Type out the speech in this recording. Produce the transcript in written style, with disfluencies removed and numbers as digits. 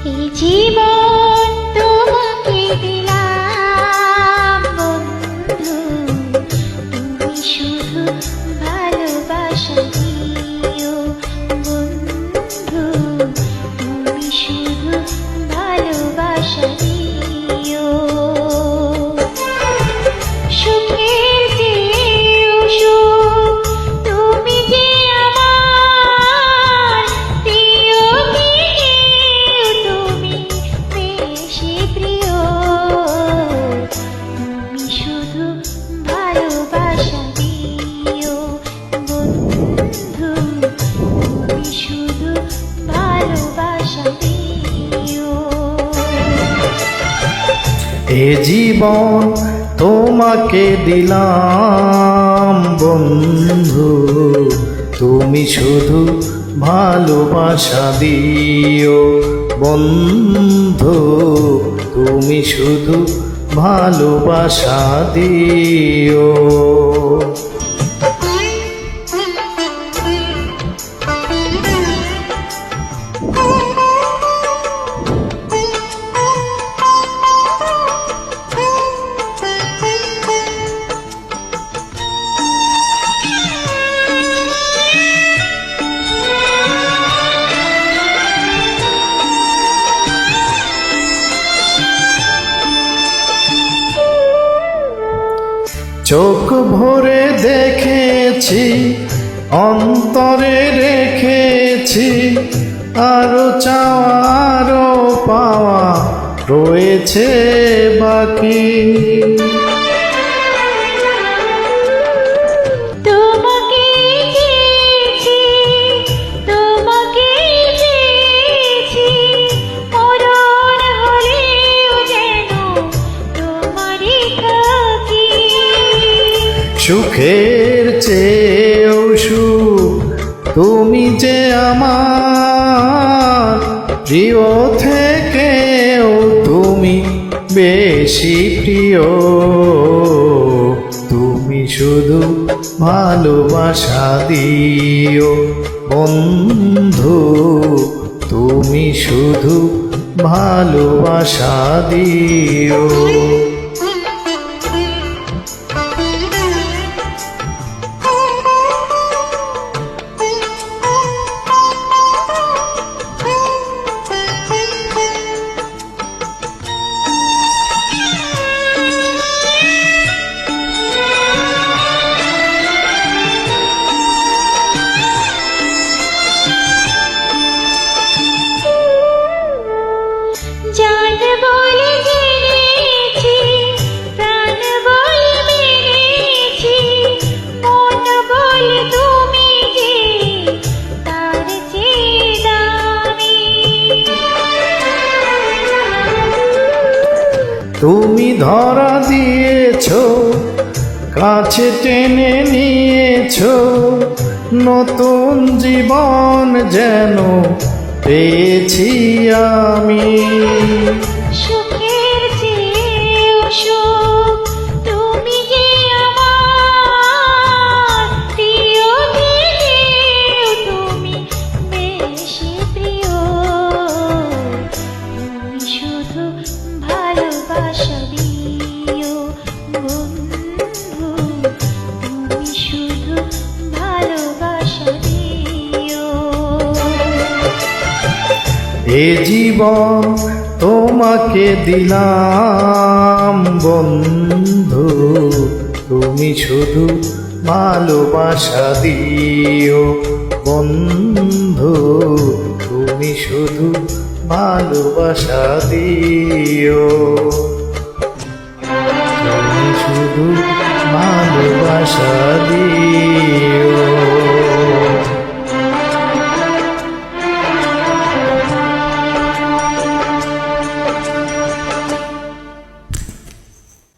এই জীবন তোমাকে দিলাম বন্ধু, তুমি শুধু ভালোবাসা দিও বন্ধু, তুমি শুধু ভালোবাসা দিও। সুখের চেয়েও সুখ তুমি যে আমার প্রিয়, তুমি বেশি প্রিয়, তুমি শুধু ভালোবাসা দিও বন্ধু, তুমি শুধু ভালোবাসা দিও। এ জীবন তোমাকে দিলাম বন্ধু, তুমি শুধু ভালোবাসা দিও বন্ধু, তুমি শুধু ভালোবাসা দিও। চোখ ভরে দেখেছি, অন্তরে রেখেছি, আরো চাওয়া আরো পাওয়া রয়েছে বাকি। সুখের চেয়েও সুখ তুমি যে আমার প্রিয়, থেকেও তুমি বেশি প্রিয়, তুমি শুধু ভালোবাসা দিও বন্ধু, তুমি শুধু ভালোবাসা দিও। তুমি ধরা দিয়েছ, কাছে টেনে নিয়েছ, নতুন জীবন যেন পেয়েছি আমি। সুখের চেয়েও সুখ তুমি যে আমার প্রিয়, তুমি বেশি প্রিয়, তুমি শুধু ভালোবাসা দিও বন্ধু, তুমি শুধু ভালোবাসা দিও। এ জীবন তোমাকে দিলাম বন্ধু, তুমি শুধু ভালোবাসা দিও বন্ধু, তুমি শুধু ভালোবাসা দিও, তুমি শুধু ভালোবাসা দিও।